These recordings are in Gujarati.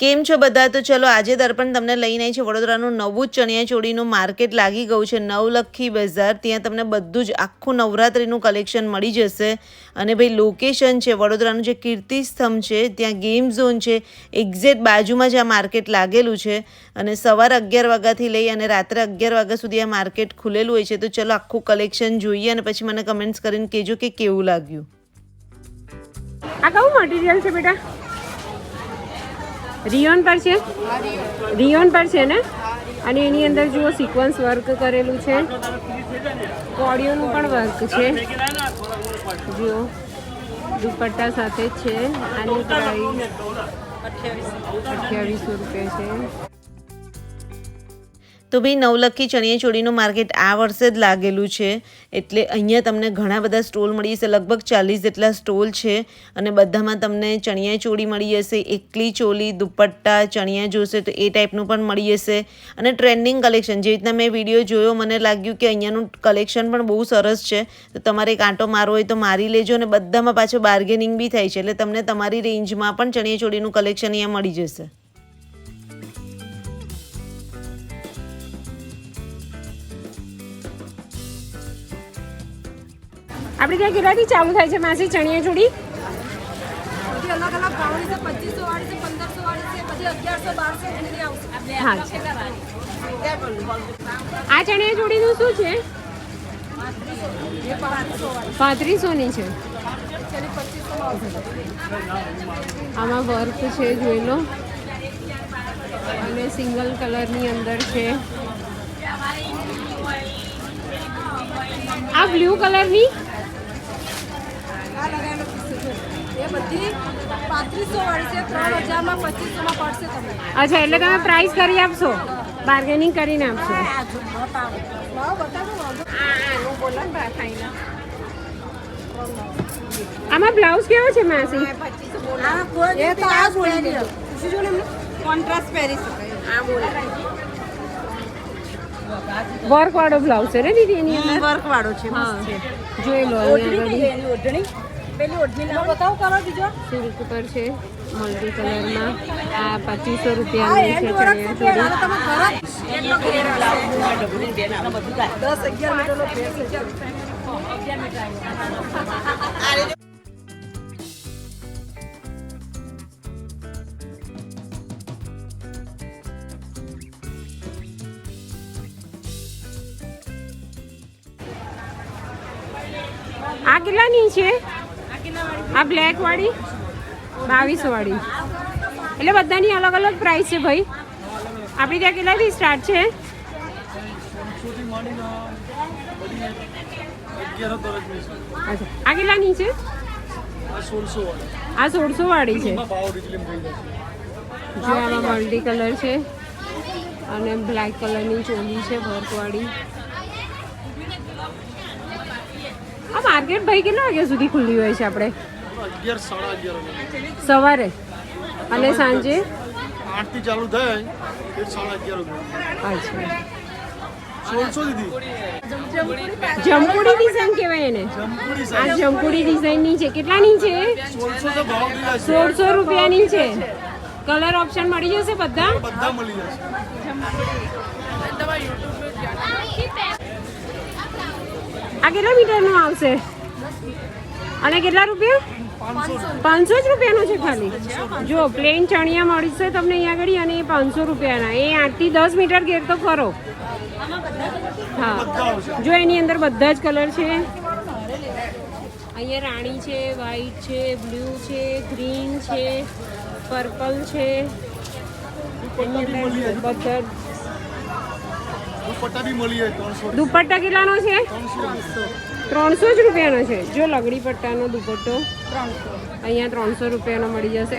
કેમ છો બધા? તો ચલો આજે દર્પણ તમને લઈને આવી છે વડોદરાનું નવું જ ચણિયાચોળીનું માર્કેટ લાગી ગયું છે, નવલખી બજાર. ત્યાં તમને બધું જ આખું નવરાત્રિનું કલેક્શન મળી જશે. અને ભાઈ લોકેશન છે વડોદરાનું જે કીર્તિ સ્તંભ છે ત્યાં ગેમ ઝોન છે, એક્ઝેક્ટ બાજુમાં જ આ માર્કેટ લાગેલું છે. અને સવારે 11 વાગ્યાથી લઈ અને રાત્રે 11 વાગ્યા સુધી આ માર્કેટ ખુલેલું હોય છે. તો ચલો આખું કલેક્શન જોઈએ અને પછી મને કમેન્ટ્સ કરીને કહેજો કે કેવું લાગ્યું. આ કયું મટીરિયલ છે બેટા? રિયોન પર છે, રિયોન પર છે ને. અને એની અંદર જુઓ સિક્વન્સ વર્ક કરેલું છે, કોડિયોનું પણ વર્ક છે. જુઓ દુપટ્ટા સાથે જ છે. આની પ્રાઇસ 2800 રૂપિયા છે. તો ભાઈ નવલખી ચણિયાચોળીનું માર્કેટ આ વર્ષે જ લાગેલું છે, એટલે અહીંયા તમને ઘણા બધા સ્ટોલ મળી જશે. લગભગ 40 જેટલા સ્ટોલ છે અને બધામાં તમને ચણિયાચોળી મળી જશે, એકલી ચોલી, દુપટ્ટા, ચણિયા જોશે તો એ ટાઈપનું પણ મળી જશે. અને ટ્રેન્ડિંગ કલેક્શન જે રીતના મેં વિડીયો જોયો મને લાગ્યું કે અહીંયાનું કલેક્શન પણ બહુ સરસ છે. તો તમારે એક આંટો મારવો હોય તો મારી લેજો. અને બધામાં પાછું બાર્ગેનિંગ બી થાય છે, એટલે તમને તમારી રેન્જમાં પણ ચણિયાચોળીનું કલેક્શન અહીંયા મળી જશે. આપણે ત્યાં કેટલાથી ચાલુ થાય છે માસી ચણિયાચોળી? બધી અલગ અલગ ભાવની છે. 2500 વાળી છે, 1500 વાળી છે, બધી 1100 1200 સુધી આવશે. આ ચણિયાચોળીનું શું છે? 3500 ની છે. આમાં વર્ક છે, જોઈ લો. અને સિંગલ કલરની અંદર છે. આ બ્લુ કલરની એ બધી 3500 વાળી છે, 3000 માં 2500 માં પડશે તમને. અચ્છા, એટલે તમે પ્રાઇસ કરી આપશો, બાર્ગેનિંગ કરીને આપશો. આમાં બ્લાઉઝ કેવો છે માસી? એ તો આ બોલી દો. પૂછજો ને કોન્ટ્રાસ્ટ પહેરી શકાય. આ બોલે વર્ક વાળો બ્લાઉઝ છે ને દીદી એની અંદર? વર્ક વાળો છે. હા, જોઈ લો. ઓઢણી ઓઢણી પેલી ઓઢણી લાવો, બતાવો કરો બીજો. સિલ્ક પર છે, મલ્ટી કલરમાં. આ 2500 રૂપિયાની છે ચણિયાચોળી. 10-11 મીટરનો ફેર છે. આ કેટલાની છે? આ બ્લેક વાળી 2200 વાળી. એટલે બધાની અલગ અલગ પ્રાઇસ છે ભાઈ. આપણે ત્યાં કેટલાથી સ્ટાર્ટ છે? અચ્છા, આ કેટલાની છે? આ 1600 વાળી છે. જો આમાં મલ્ટી કલર છે અને બ્લેક કલરની ચોલી છે વર્કવાળી. આ માર્કેટ ભાઈ કેટલા વાગ્યા સુધી ખુલ્લી હોય છે આપણે? 11-11:30 સવારે અને સાંજે 8 થી ચાલુ થાય 11:30. અચ્છા. 1600 દીદી. જમકુડી ડિઝાઇન કહેવાય એને. આ જમકુડી ડિઝાઇનની છે. કેટલાની છે? 1600 તો ભાવ દીધા છે. 1600 રૂપિયાની છે. કલર ઓપ્શન મળી જશે બધા? બધા મળી જશે. આ કેટલા મીટરનું આવશે અને કેટલા રૂપિયા? 500 જ રૂપિયાનું છે ખાલી. જો પ્લેન ચણિયા મળશે તમને અહીંયા આગળ અને એ 500 રૂપિયાના. એ 8 થી 10 મીટર ઘેર તો કરો. હા, જો એની અંદર બધા જ કલર છે. અહીંયા રાણી છે, વ્હાઈટ છે, બ્લુ છે, ગ્રીન છે, પર્પલ છે. બધા દુપટ્ટા બી મળી જાય 300. દુપટ્ટા કેટલાનો છે? 300 જ રૂપિયાનો છે. જો લગડી પટ્ટાનો દુપટ્ટો અહીંયા 300 રૂપિયાનો મળી જશે.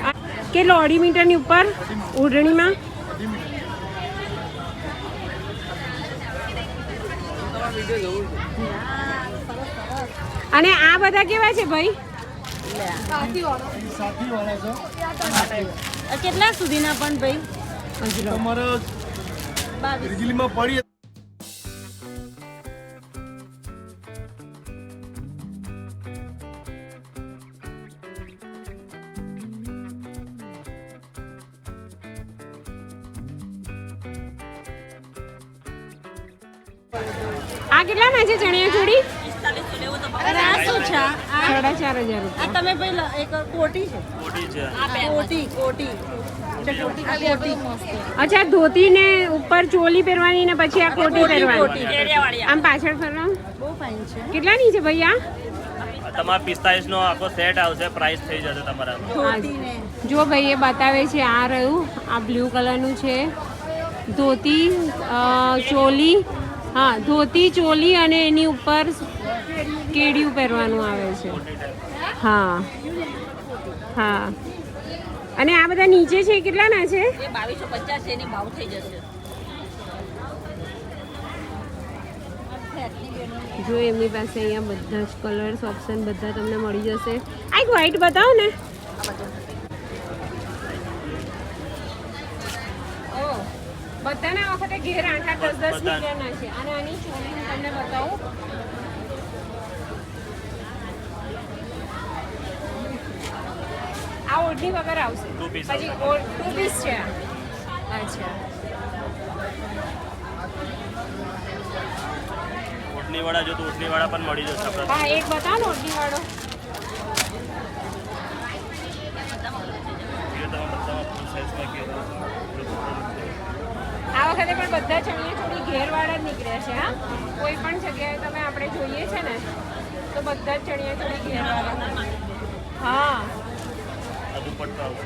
કેટલો? 2.5 મીટરની ઉપર ઓઢણીમાં. અને આ બધા કેવા છે ભાઈ? સાથી વાળા છે. કેટલા સુધીના પણ ભાઈ? તમારે રીજલીમાં પડી કેટલાના છે ચણિયા ચોળી? 4,500 આ તમે પહેલા એક કોટી છે કોટી અચ્છા, ધોતી ને ઉપર ચોલી પહેરવાની ને પછી આ કોટી પહેરવાની. આમ પાછળ ફરવા બહુ ફાઇન છે. કેટલાની છે ભાઈ આ? તમારા 45 નો આખો સેટ આવશે, પ્રાઇસ થઈ જશે તમારા. ધોતીને જો ભાઈ એ બતાવે છે, આ રહ્યું, આ બ્લુ કલરનું છે ધોતી, ચોલી. હા, ધોતી ચોલી અને એની ઉપર કેડિયું પહેરવાનું આવે છે. હા હા. અને આ બધા નીચે છે એ કેટલાના છે? એ 2250 એની ભાવ થઈ જશે. જો એમની પાસે અહીંયા બધા જ કલર્સ ઓપ્શન બધા તમને મળી જશે. આ એક વ્હાઈટ બતાવો ને. બધાના વખતે ઘેર 8-10 મીટરના છે. અને આની ચોલી હું તમને બતાવું. આ ઓઢણી વગર આવશે. Two piece પછી 2 પીસ છે આ. અચ્છા. ઓટની વાળા જો તો ઓટની વાળા પણ મળી જશે આપણે. હા, એક બતાવો ને ઓઢણી વાળો. જે તમે બધામાં ફૂલ સાઈઝમાં કહો. આ વખતે પણ બધા ચણિયા ચોળી ઘેરવાળા જ નીકળ્યા છે. હા, કોઈ પણ જગ્યાએ તમે આપણે જોઈએ છે ને તો બધા જ ચણિયા ચોળી ઘેરવાળા. હા, આ દુપટ્ટો આવશે.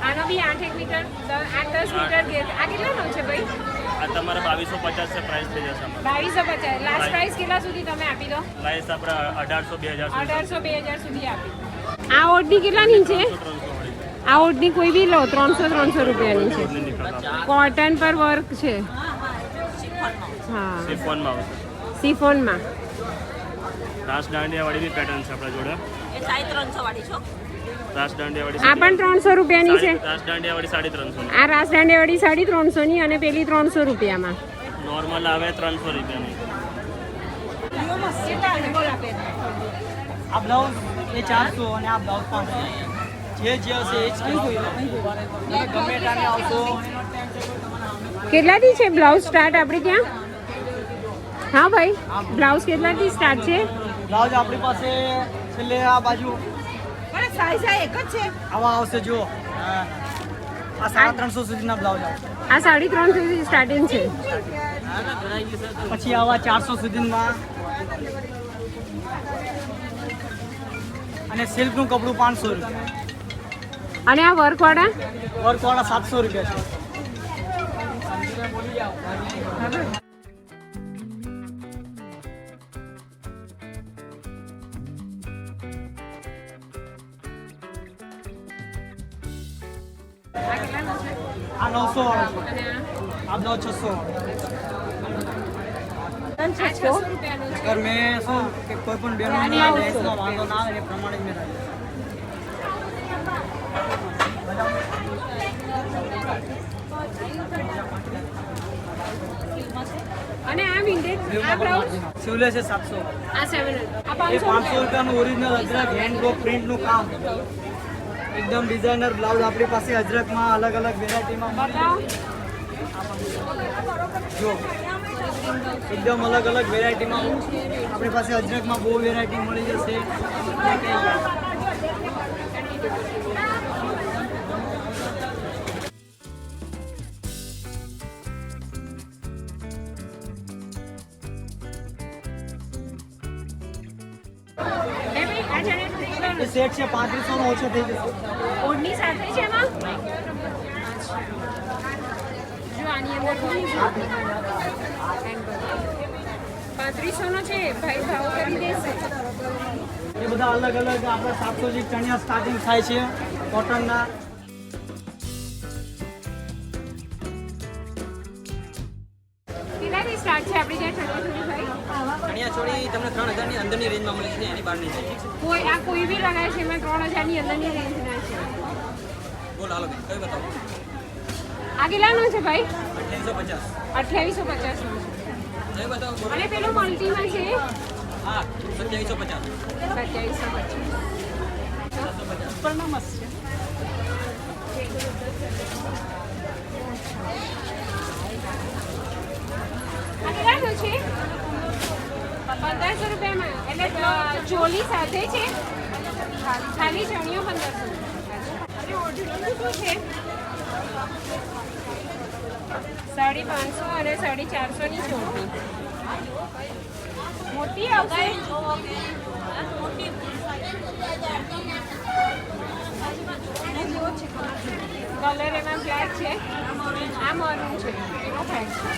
આનો બી 8-10 મીટર ઘેર. આ કેટલાનો છે ભાઈ? આ તમારે 2250 છે, પ્રાઇસ થઈ જશે અમારે. 2250. લાસ્ટ પ્રાઇસ કેટલા સુધી તમે આપી દો? પ્રાઇસ આપણે 1800 2000 1800-2000 સુધી. સુધી આપી. આ ઓઢણી કેટલાની છે? 300 મળી. આ ઓઢણી કોઈ બી લો 300 રૂપિયાની છે. ઓટની નીકળતા કોટન પર વર્ક છે. હા, સિફોનમાં આવશે. સિફોનમાં. રાસ દાંડિયા વાળી બી પેટર્ન છે આપણા જોડે. એ 350 વાળી છો. રાસ દાંડિયા વાળી આ પણ 300 રૂપિયાની છે. રાસ દાંડિયા વાળી 350. આ રાસ દાંડિયાવાળી 350 ની અને પેલી 300 રૂપિયામાં. નોર્મલ આવે 300 રૂપિયાની. આ બ્લાઉઝ એ 400 અને આ બ્લાઉઝ 500. જે હશે એ જ કહેજો. તમે ગમે ટાઈમે આવશો. કેટલાથી છે બ્લાઉઝ સ્ટાર્ટ આપણે ત્યાં? હા ભાઈ, બ્લાઉઝ કેટલાથી સ્ટાર્ટ છે? બ્લાઉઝ આપણી પાસે છેલ્લે આ બાજુ પણ સાઈઝ એક જ છે. આવા આવશે જુઓ. આ 350 સુધીના બ્લાઉઝ આવશે. આ 350 સુધી સ્ટાર્ટિંગ છે. પછી આવા 400 સુધીમાં અને સિલ્કનું કપડું 500 રૂપિયા. અને આ વર્કવાળા? વર્કવાળા 700 રૂપિયા છે. આ 900 વાળો છે. આ બ્લાઉઝ 600 અગર મેં શું કે કોઈ પણ બહેનોની ડ્રેસમાં વાંધો ના આવે એ પ્રમાણે જ મેં રાખ્યું. અને આ વિન્ટેજ આ બ્લાઉઝ સિવલે છે 700. આ 700. આ એ 500 500 રૂપિયાનું ઓરિજિનલ અજરક હેન્ડ વર્ક પ્રિન્ટનું કામ. એકદમ ડિઝાઇનર બ્લાઉઝ આપણી પાસે અજરકમાં અલગ અલગ વેરાયટીમાં બતાવો. જો એકદમ અલગ અલગ વેરાયટીમાં આપણી પાસે અજરકમાં બહુ વેરાયટી મળી જશે. એ ભાઈ, આ ચણિયા ચોળી એ સેટ છે 3500 નો ઓછો થઈ જશે. ઓઢણી સાથે છે એમાં? જો આની અંદર ઘણી છે. 3500 નો છે ભાઈ, ભાવ કરી દેશે. એ બધા અલગ અલગ આપણે 700 થી ચણિયા સ્ટાર્ટિંગ થાય છે કોટનના. કેટલાથી સ્ટાર્ટ છે આપણી ત્યાં ચણિયા ચોળી ભાઈ? ચણિયા ચોળી તમને 3000 ની અંદરની રેન્જમાં મળે છે, એની બહારની છે. કોઈ આ કોઈ બી લગાવે છે એમાં 3000 ની અંદરની રેન્જના છે. બોલ હાલો બેન, કઈ બતાવો? આ કેટલાનો છે ભાઈ? 2850. 2850 નો છે. કઈ બતાવો? બોલો. અને પેલું મલ્ટીમાં છે હા 2750. 2750. ચોલી સાથે છે ખાલી ચણિયો 1500 અને ઓઢણીનું શું છે 550 અને 450 ની ચોટલી મોટી આવશે કલર એમાં બ્લેક છે આ મરૂન છે એનો ફેટ છે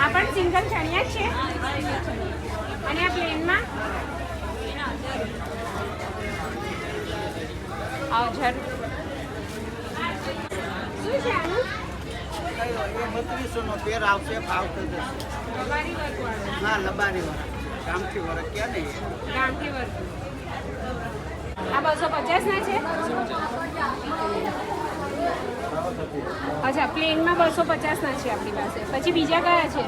આ પણ સિંગલ ચણિયા જ છે અને આ પ્લેનમાં અજર શું છે આનું 3200 નો પેર આવશે ભાવ થઈ જશે લબારી વર્કવાળો હા લબારી વાળા કામથી વર્ક ક્યાં નહીં ગામઠી વર્ક આ 250 ના છે અચ્છા પ્લેનમાં 250 ના છે આપણી પાસે પછી બીજા કયા છે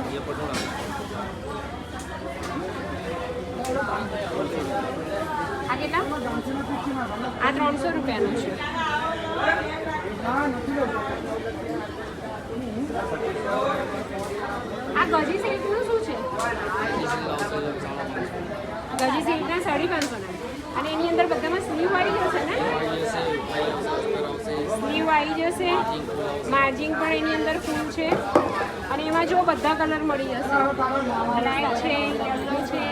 આ કેટલા આ 300 રૂપિયાનું છે આ ગજી સિલ્કનું શું છે ગજી સિલ્કના 550 ના અને એની અંદર બધામાં સ્લીવ આવી જશે ને સ્લીવ આવી જશે માર્જિંગ પણ એની અંદર ફૂલ છે અને એમાં જો બધા કલર મળી જશે બ્લેક છે યલો છે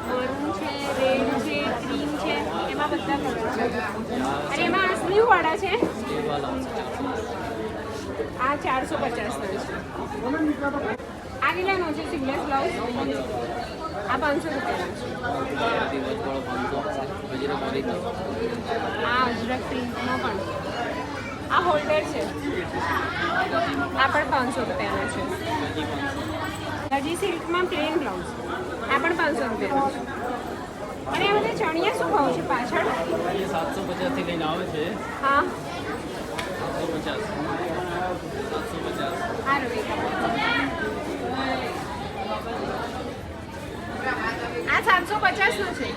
મરૂન છે રેડ છે ક્રીમ છે એમાં બધા કલર છે અને એમાં સ્લીવ વાળા છે આ 450 ના છે આ કેટલાનો છે સિંગલેસ બ્લાઉઝ આ 500 રૂપિયાનો છે આ અજરક પ્રિન્ટનો પણ આ હોલ્ડર છે આ પણ 500 રૂપિયાનો છે ગજી સિલ્કમાં પ્લેન બ્લાઉઝ આ પણ 500 રૂપિયાનો છે અને આ બધા ચણિયા શું ભાવ છે પાછળ 750 થી લઈને આવે છે હા 750 આ રવે આ 750 નો છે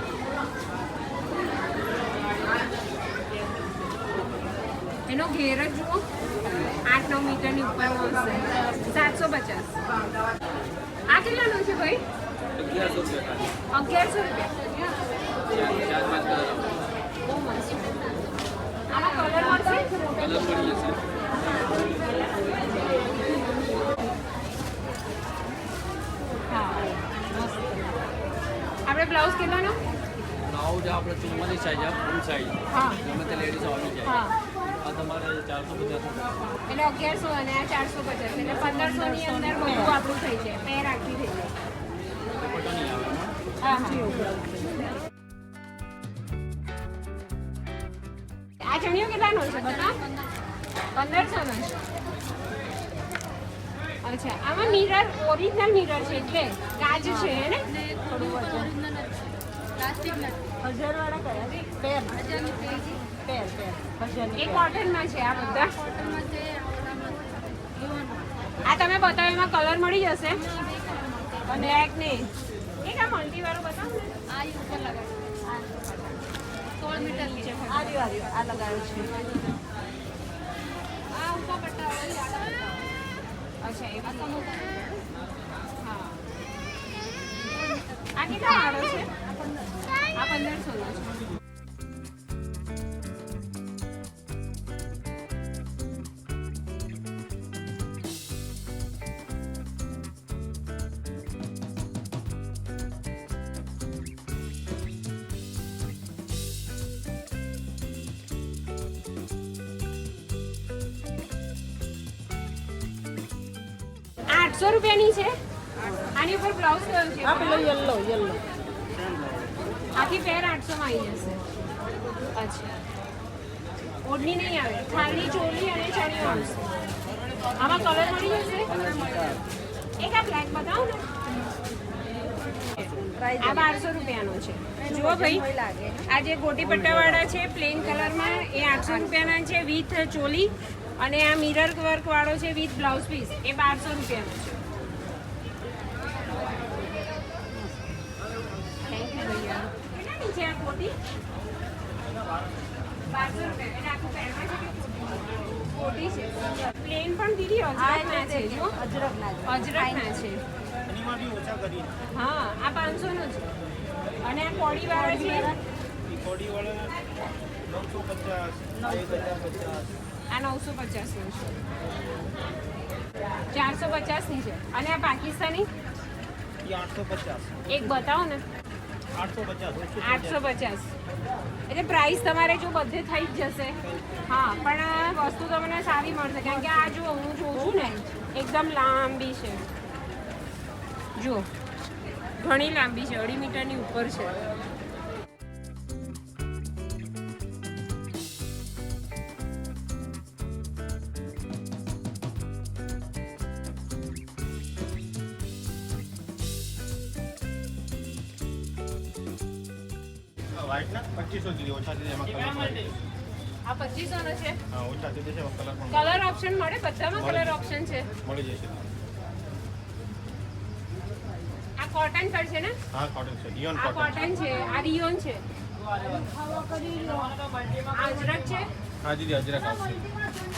એનો ઘેર જ જુઓ 8-9 મીટરની ઉપરનો હશે 750 આ કેટલાનો છે ભાઈ 1100 રૂપિયા બહુ મસ્ત આનો કલર મળશે હા આપણે બ્લાઉઝ કેટલાનો બ્લાઉઝ આપણે 44 સાઈઝ આ ફૂલ સાઈઝ હા ગમે તે લેડીઝ આવી જાય હા આ તમારે 450 એટલે 1100 અને આ 450 એટલે 1500 ની અંદર બધું આપણું થઈ જાય પેર આખી થઈ જાય હા હા આ ચણિયો કેટલાનો છે બતા 1500 નો છે અચ્છા આમાં મિરર ઓરિજિનલ મિરર છે એટલે કાચ છે ને થોડું વધુ હજારવાળા કયા પેર પેર એ કોટનમાં છે આ બધા આ તમે બતાવો એમાં કલર મળી જશે બ્લેક ને એક આ મલ્ટીવાળું બતાવો ને આ ઉપર લગાવ 16 મીટર નીચે આ લગાવ્યું છે આ ઉપર પટ્ટા અચ્છા એ હા આ કેટલા વાળો છે આ 1500 નો છે આ 800 રૂપિયાની છે આની ઉપર બ્લાઉઝ કયો છે આ પેલો યલો આખી પેર 800 માં આવી જશે અચ્છા ઓઢણી નહીં આવે ખાલી ચોલી અને ચણિયો આવશે આમાં કલર મળી જશે એક આ બ્લેક બતાવો ને આ 1200 રૂપિયાનો છે જુઓ ભાઈ આ જે ગોટી પટ્ટાવાળા છે પ્લેન કલરમાં એ 800 રૂપિયાના છે વિથ ચોલી અને આ મિરર વર્ક વાળો છે વિથ બ્લાઉઝ પીસ એ 1200 રૂપિયાનો છે થેન્ક યુ ભૈયા કેટલાની છે આ કોટી 1200 રૂપિયા એટલે આખું પહેરવા છે મોટી છે પ્લેન પણ દીદી અજરકના છે જો અજરકના છે હા આ 500 નો છે અને આ કોડી વાળા છે આ 950 નો છે 450 ની છે અને આ પાકિસ્તાની 850 એક બતાવો ને 850 એટલે પ્રાઇસ તમારે જો બધે થઈ જ જશે હા પણ વસ્તુ તમને સારી મળશે કારણ કે આ જો હું જોઉં છું ને એકદમ લાંબી છે જો ઘણી લાંબી છે 2.5 મીટરની ઉપર છે વ્હાઈટ ના 2500 દીધી ઓછા દીધી એમાં કલર મળી આ 2500 નો છે હા ઓછા દીધી છે કલર પણ કલર ઓપ્શન મળે બધામાં કલર ઓપ્શન છે મળી જશે આ કોટન પર છે ને હા કોટન છે રિયોન આ કોટન કોટન છે આ રિયોન છે આ અજરક છે હા દીદી અજરક આવશે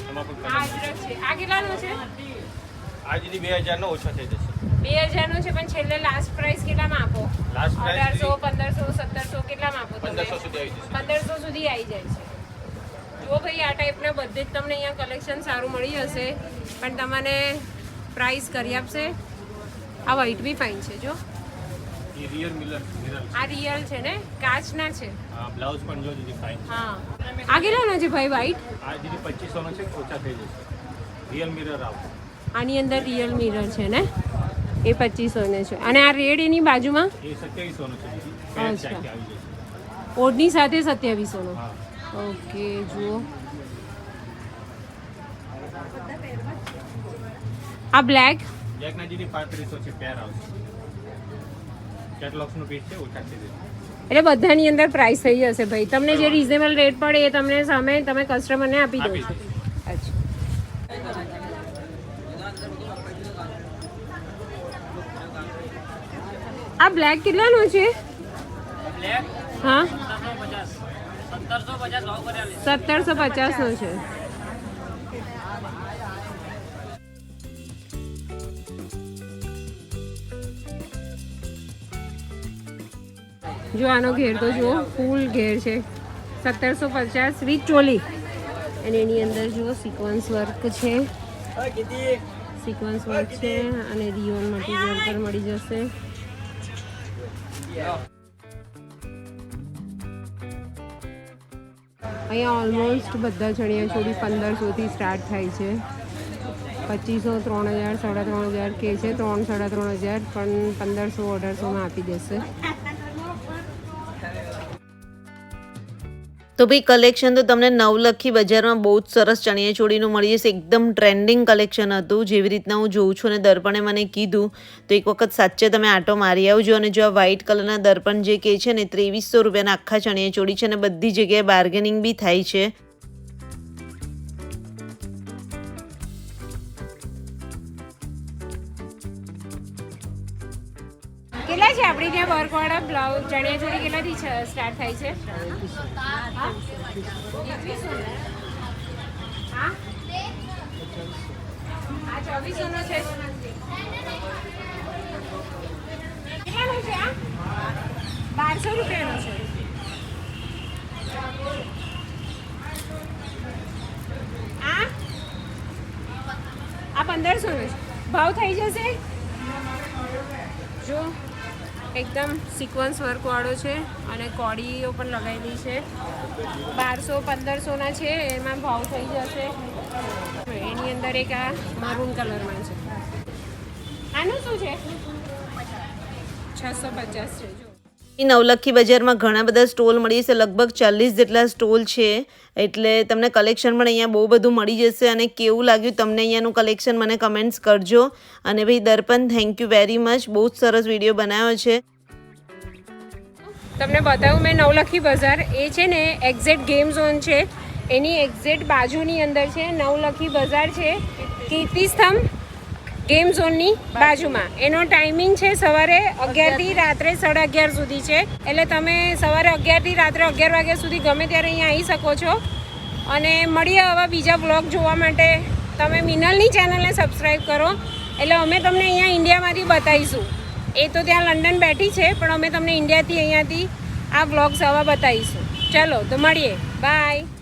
એમાં પણ આ કલર અજરક છે આ કેટલાનો છે આ દીદી 2000 નો ઓછા થઈ જશે 2000 નો છે પણ છેલ્લે લાસ્ટ પ્રાઇસ કેટલામાં આપો લાસ્ટ પ્રાઇસ 1800 1500 1700 કેટલામાં આપો તમે 1500 સુધી આવી જશે 1500 સુધી આવી જાય છે જો ભાઈ આ ટાઈપના બધે જ તમને અહીંયા કલેક્શન સારું મળી જશે પણ તમને પ્રાઇસ કરી આપશે આ વ્હાઈટ બી ફાઇન છે જો એ રિયલ મિરર આ રિયલ છે ને કાચના છે હા બ્લાઉઝ પણ જો દીદી ફાઇન હા આ કેટલાનો છે ભાઈ વ્હાઈટ આ દીદી 2500 નો છે ઓછા થઈ જશે રિયલ મિરર આવશે આની અંદર રિયલ મિરર છે ને એ 2500 ને છે અને આ રેડ એની બાજુમાં એ 2700 નો છે દીદી અચ્છા. પેર ચાકી આવી જશે ઓઢની સાથે 2700 નો હા ઓકે જુઓ આ બ્લેક બ્લેક ના દીદી 3500 છે પેર આવશે કેટલોગ્સ નું પીસ છે ઓછા થઈ જશે એટલે બધાની અંદર પ્રાઇસ થઈ જશે ભાઈ તમને જે રિઝનેબલ રેટ પડે એ તમને સામે તમે કસ્ટમરને આપી દો છો અચ્છા આ બ્લેક કેટલાનો છે હા 1750 નો છે જો આનો ઘેર તો જુઓ ફૂલ ઘેર છે 1750 વિથ ચોલી અને એની અંદર જુઓ સિક્વન્સ વર્ક છે સિક્વન્સ વર્ક છે અને રિયોન મટીરિયલ પર મળી જશે અહીંયા ઓલમોસ્ટ બધા ચણિયા ચોળી 1500 થી સ્ટાર્ટ થાય છે 2500 3000 3500 કે છે 3500 પણ 1500 1800 માં આપી દેશે તો ભાઈ કલેક્શન તો તમને નવલખી બજારમાં બહુ જ સરસ ચણિયા ચોળીનું મળી જશે એકદમ ટ્રેન્ડિંગ કલેક્શન હતું જેવી રીતના હું જોઉં છું અને દર્પણે મને કીધું તો એક વખત સાચે તમે આટો મારી આવજો અને જો આ વ્હાઇટ કલરના દર્પણ જે કહે છે ને 2300 રૂપિયાના આખા ચણિયા ચોળી છે અને બધી જગ્યાએ બાર્ગેનિંગ બી થાય છે કેટલા છે આપણી ત્યાં વર્કવાળા બ્લાઉઝ ચણિયા ચોળી કેટલાથી સ્ટાર્ટ થાય છે હા? 2100 ને? હા આ 2400 નો છે કેટલાનો છે આ 1200 રૂપિયાનો છે આ 1500 નો છે ભાવ થઈ જશે જો એકદમ સિક્વન્સ વર્કવાળો છે અને કોડીઓ પણ લગાવેલી છે 1200-1500 ના છે એમાં ભાવ થઈ જશે એની અંદર એક આ મરૂન કલરમાં છે આનું શું છે 650 છે જો નવલખી બજારમાં ઘણા બધા સ્ટોલ મળી જશે લગભગ 40 જેટલા સ્ટોલ છે એટલે તમને કલેક્શન પણ અહીંયા બહુ બધું મળી જશે અને કેવું લાગ્યું તમને અહીંયાનું કલેક્શન મને કમેન્ટ્સ કરજો અને ભાઈ દર્પણ થેન્ક યુ વેરી મચ બહુ જ સરસ વિડીયો બનાવ્યો છે તમને બતાવું મેં નવલખી બજાર એ છે ને એક્ઝેક્ટ ગેમ ઝોન છે એની એક્ઝેક્ટ બાજુની અંદર છે નવલખી બજાર છે કીર્તિસ્તંભ ગેમ ઝોનની બાજુમાં એનો ટાઈમિંગ છે સવારે 11 થી રાત્રે 11:30 સુધી છે એટલે તમે સવારે 11 થી રાત્રે 11 વાગ્યા સુધી ગમે ત્યારે અહીંયા આવી શકો છો અને મળીએ આવા બીજા વ્લોગ જોવા માટે. તમે મિનલની ચેનલને સબસ્ક્રાઈબ કરો એટલે અમે તમને અહીંયા ઇન્ડિયામાંથી બતાવીશું. એ તો ત્યાં લંડન બેઠી છે પણ અમે તમને ઇન્ડિયાથી અહીંયાથી આ વ્લોગ્સ આવા બતાવીશું. ચલો તો મળીએ, બાય.